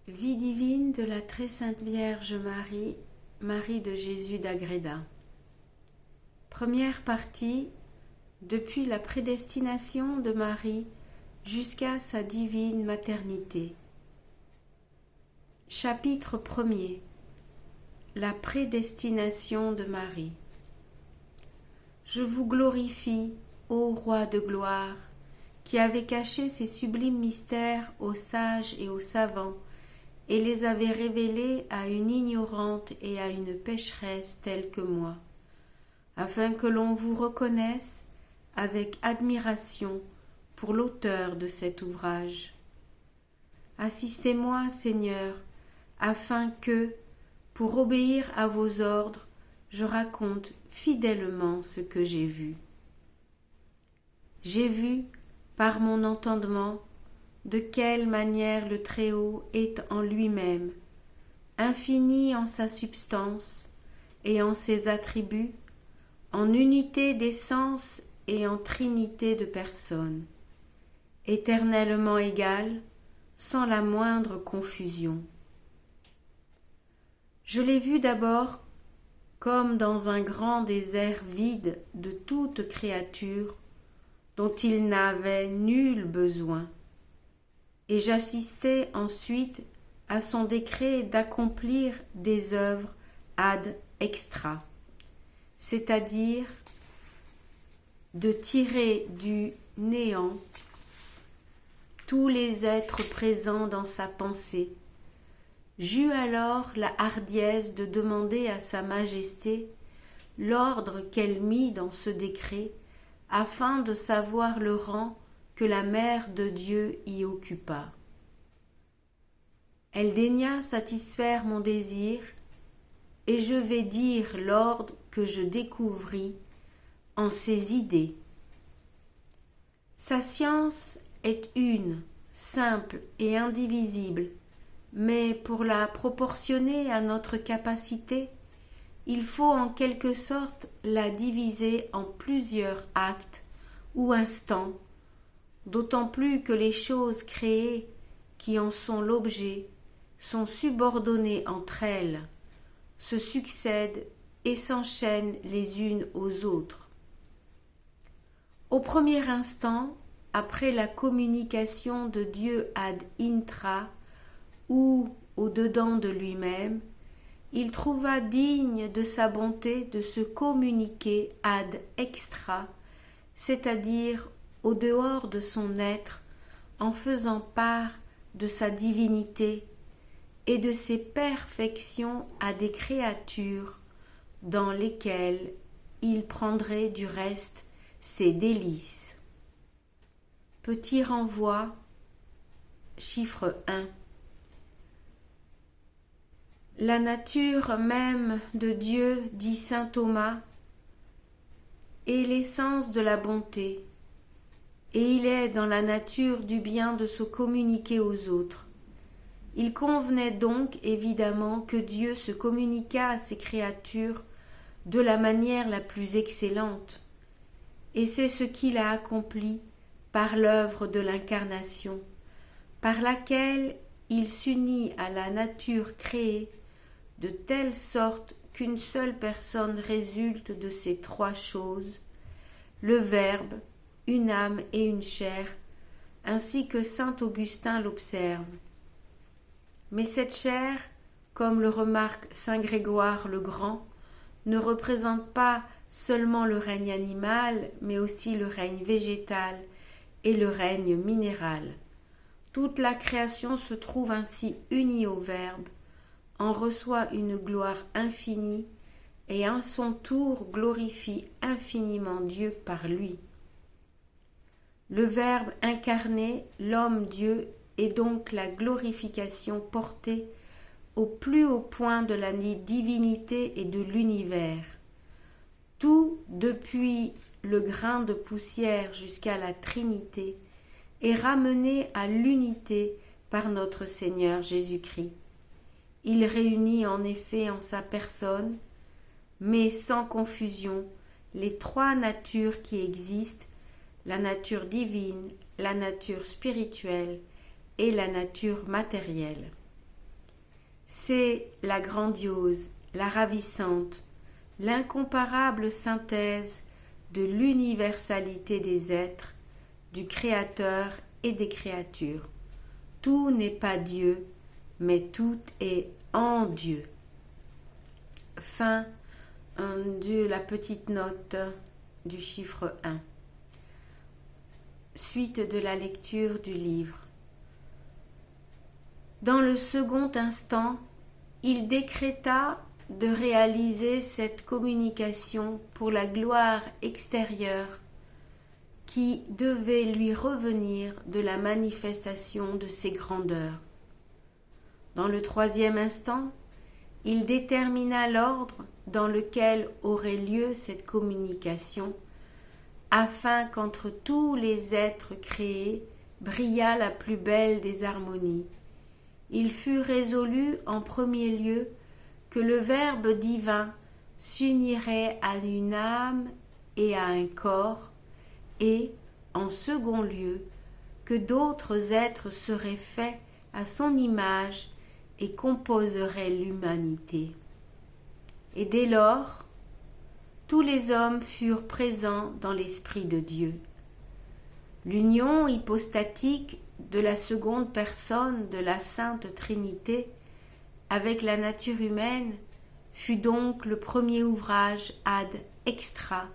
Vie divine de la très sainte Vierge Marie, Marie de Jésus d'Agreda. Première partie, depuis la prédestination de Marie jusqu'à sa divine maternité. Chapitre 1er. La prédestination de Marie. Je vous glorifie, ô Roi de gloire, qui avez caché ces sublimes mystères aux sages et aux savants, et les avez révélés à une ignorante et à une pécheresse telle que moi, afin que l'on vous reconnaisse avec admiration pour l'auteur de cet ouvrage. Assistez-moi, Seigneur, afin que, pour obéir à vos ordres, je raconte fidèlement ce que j'ai vu. J'ai vu, par mon entendement, de quelle manière le Très-Haut est en lui-même, infini en sa substance et en ses attributs, en unité d'essence et en trinité de personnes, éternellement égal, sans la moindre confusion. Je l'ai vu d'abord comme dans un grand désert vide de toute créature dont il n'avait nul besoin, et j'assistai ensuite à son décret d'accomplir des œuvres ad extra, c'est-à-dire de tirer du néant tous les êtres présents dans sa pensée. J'eus alors la hardiesse de demander à sa majesté l'ordre qu'elle mit dans ce décret, afin de savoir le rang que la mère de Dieu y occupa. Elle daigna satisfaire mon désir, et je vais dire l'ordre que je découvris en ses idées. Sa science est une, simple et indivisible, mais pour la proportionner à notre capacité, il faut en quelque sorte la diviser en plusieurs actes ou instants, d'autant plus que les choses créées qui en sont l'objet sont subordonnées entre elles, se succèdent et s'enchaînent les unes aux autres. Au premier instant, après la communication de Dieu ad intra, ou au-dedans de lui-même, il trouva digne de sa bonté de se communiquer ad extra, c'est-à-dire au dehors de son être, en faisant part de sa divinité et de ses perfections à des créatures dans lesquelles il prendrait du reste ses délices. Petit renvoi, chiffre 1. La nature même de Dieu, dit saint Thomas, est l'essence de la bonté, et il est dans la nature du bien de se communiquer aux autres. Il convenait donc évidemment que Dieu se communiquât à ses créatures de la manière la plus excellente, et c'est ce qu'il a accompli par l'œuvre de l'incarnation, par laquelle il s'unit à la nature créée de telle sorte qu'une seule personne résulte de ces trois choses, le Verbe, une âme et une chair, ainsi que saint Augustin l'observe. Mais cette chair, comme le remarque saint Grégoire le Grand, ne représente pas seulement le règne animal, mais aussi le règne végétal et le règne minéral. Toute la création se trouve ainsi unie au Verbe, en reçoit une gloire infinie et à son tour glorifie infiniment Dieu par lui. Le Verbe incarné, l'homme-Dieu, est donc la glorification portée au plus haut point de la divinité et de l'univers. Tout, depuis le grain de poussière jusqu'à la Trinité, est ramené à l'unité par notre Seigneur Jésus-Christ. Il réunit en effet en sa personne, mais sans confusion, les trois natures qui existent, la nature divine, la nature spirituelle et la nature matérielle. C'est la grandiose, la ravissante, l'incomparable synthèse de l'universalité des êtres, du Créateur et des créatures. Tout n'est pas Dieu, mais tout est en Dieu. Fin de la petite note du chiffre 1. Suite de la lecture du livre. Dans le second instant, il décréta de réaliser cette communication pour la gloire extérieure qui devait lui revenir de la manifestation de ses grandeurs. Dans le troisième instant, il détermina l'ordre dans lequel aurait lieu cette communication, afin qu'entre tous les êtres créés brillât la plus belle des harmonies. Il fut résolu en premier lieu que le Verbe divin s'unirait à une âme et à un corps, et, en second lieu, que d'autres êtres seraient faits à son image et composeraient l'humanité. Et dès lors, tous les hommes furent présents dans l'Esprit de Dieu. L'union hypostatique de la seconde personne de la Sainte Trinité avec la nature humaine fut donc le premier ouvrage ad extra,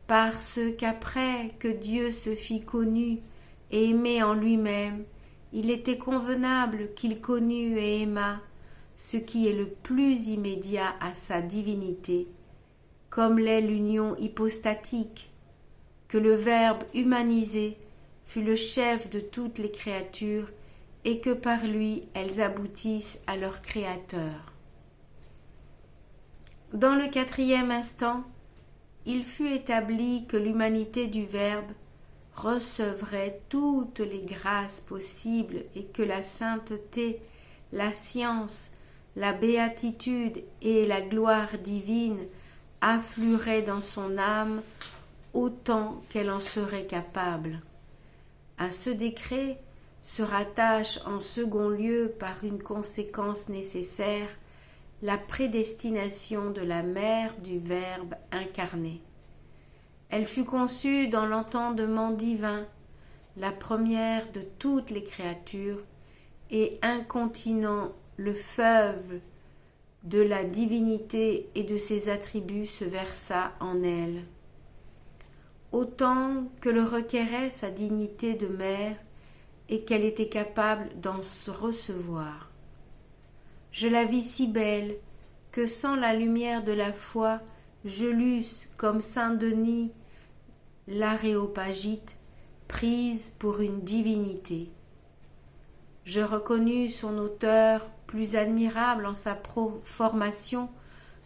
parce qu'après que Dieu se fit connu et aimé en lui-même, il était convenable qu'il connût et aimât ce qui est le plus immédiat à sa divinité, comme l'est l'union hypostatique, que le Verbe humanisé fut le chef de toutes les créatures et que par lui elles aboutissent à leur Créateur. Dans le quatrième instant, il fut établi que l'humanité du Verbe recevrait toutes les grâces possibles et que la sainteté, la science, la béatitude et la gloire divine afflueraient dans son âme autant qu'elle en serait capable. À ce décret se rattache en second lieu par une conséquence nécessaire la prédestination de la mère du Verbe incarné. Elle fut conçue dans l'entendement divin, la première de toutes les créatures, et incontinent le feuve de la divinité et de ses attributs se versa en elle. Autant que le requérait sa dignité de mère et qu'elle était capable d'en recevoir. Je la vis si belle que sans la lumière de la foi, je l'eusse, comme saint Denis l'Aréopagite, prise pour une divinité. Je reconnus son auteur plus admirable en sa formation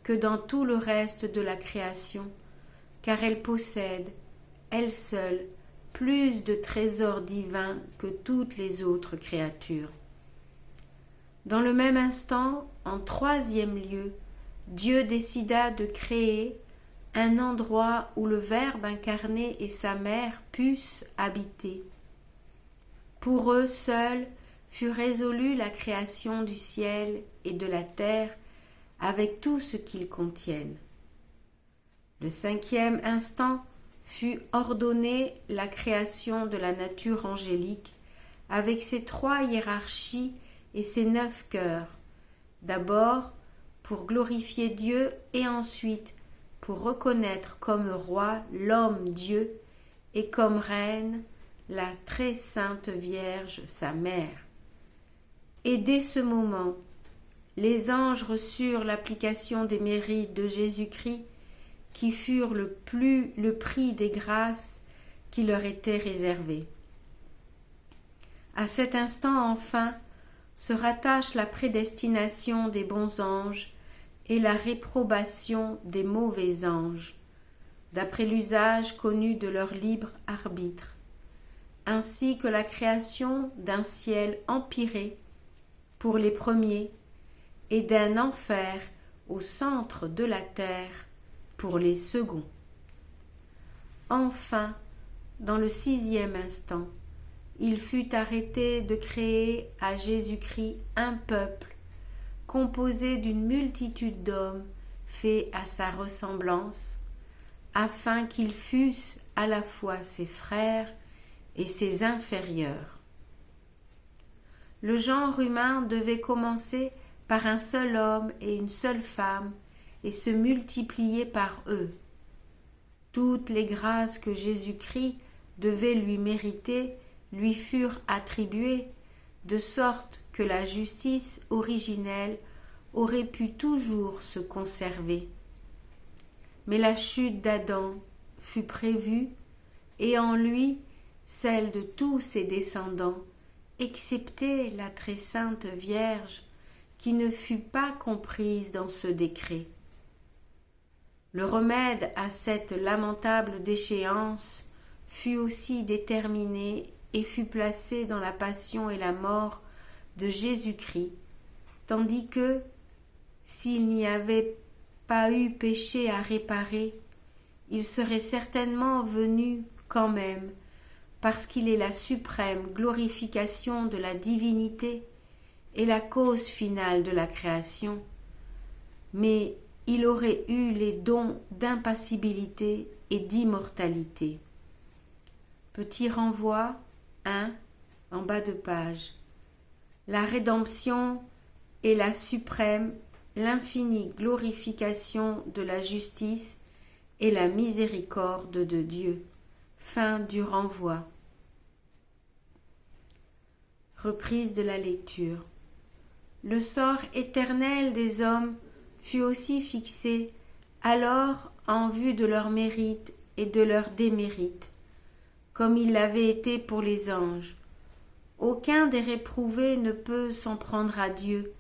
que dans tout le reste de la création, car elle possède, elle seule, plus de trésors divins que toutes les autres créatures. Dans le même instant, en troisième lieu, Dieu décida de créer un endroit où le Verbe incarné et sa mère pussent habiter. Pour eux seuls fut résolue la création du ciel et de la terre avec tout ce qu'ils contiennent. Le cinquième instant fut ordonnée la création de la nature angélique avec ses 3 hiérarchies et ses 9 cœurs, d'abord pour glorifier Dieu et ensuite pour reconnaître comme roi l'homme Dieu et comme reine la très sainte Vierge sa mère. Et dès ce moment, les anges reçurent l'application des mérites de Jésus-Christ qui furent le prix des grâces qui leur étaient réservées. À cet instant enfin se rattache la prédestination des bons anges et la réprobation des mauvais anges, d'après l'usage connu de leur libre arbitre, ainsi que la création d'un ciel empyré pour les premiers et d'un enfer au centre de la terre pour les seconds. Enfin, dans le 6e instant, il fut arrêté de créer à Jésus-Christ un peuple composé d'une multitude d'hommes faits à sa ressemblance, afin qu'ils fussent à la fois ses frères et ses inférieurs. Le genre humain devait commencer par un seul homme et une seule femme et se multiplier par eux. Toutes les grâces que Jésus-Christ devait lui mériter lui furent attribuées, de sorte que la justice originelle aurait pu toujours se conserver. Mais la chute d'Adam fut prévue, et en lui celle de tous ses descendants, excepté la très sainte Vierge, qui ne fut pas comprise dans ce décret. Le remède à cette lamentable déchéance fut aussi déterminé et fut placé dans la passion et la mort de Jésus-Christ, tandis que, s'il n'y avait pas eu péché à réparer, il serait certainement venu quand même, parce qu'il est la suprême glorification de la divinité et la cause finale de la création, mais il aurait eu les dons d'impassibilité et d'immortalité. Petit renvoi 1 en bas de page. La rédemption est la suprême, l'infinie glorification de la justice et la miséricorde de Dieu. Fin du renvoi. Reprise de la lecture. Le sort éternel des hommes fut aussi fixé alors en vue de leurs mérites et de leurs démérites, comme il l'avait été pour les anges. Aucun des réprouvés ne peut s'en prendre à Dieu,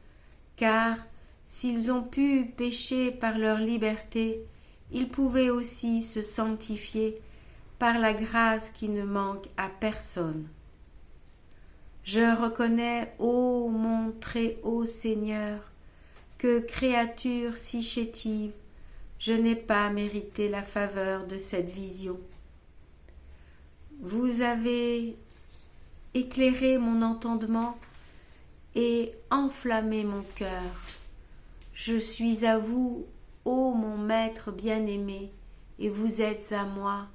car s'ils ont pu pécher par leur liberté, ils pouvaient aussi se sanctifier par la grâce qui ne manque à personne. Je reconnais, ô mon très haut Seigneur, que créature si chétive, je n'ai pas mérité la faveur de cette vision. Vous avez éclairé mon entendement et enflammé mon cœur. Je suis à vous, ô mon Maître bien-aimé, et vous êtes à moi.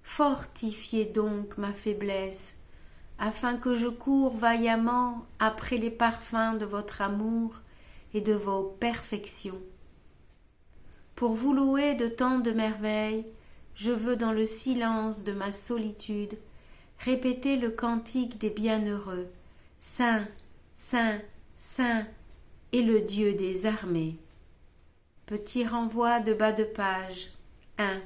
Fortifiez donc ma faiblesse, afin que je coure vaillamment après les parfums de votre amour et de vos perfections. Pour vous louer de tant de merveilles, je veux dans le silence de ma solitude répéter le cantique des bienheureux. Saint, Saint, Saint est le Dieu des armées. Petit renvoi de bas de page 1.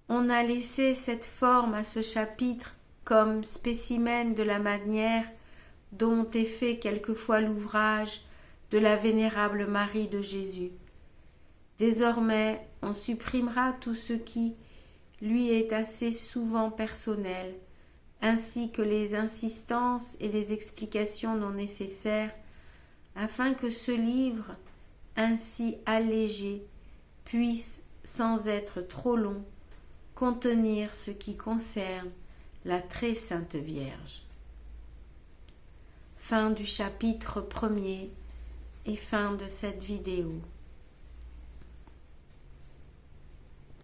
On a laissé cette forme à ce chapitre comme spécimen de la manière dont est fait quelquefois l'ouvrage de la vénérable Marie de Jésus. Désormais, on supprimera tout ce qui lui est assez souvent personnel, ainsi que les insistances et les explications non nécessaires, afin que ce livre, ainsi allégé, puisse, sans être trop long, contenir ce qui concerne la très sainte Vierge. Fin du chapitre 1er et fin de cette vidéo.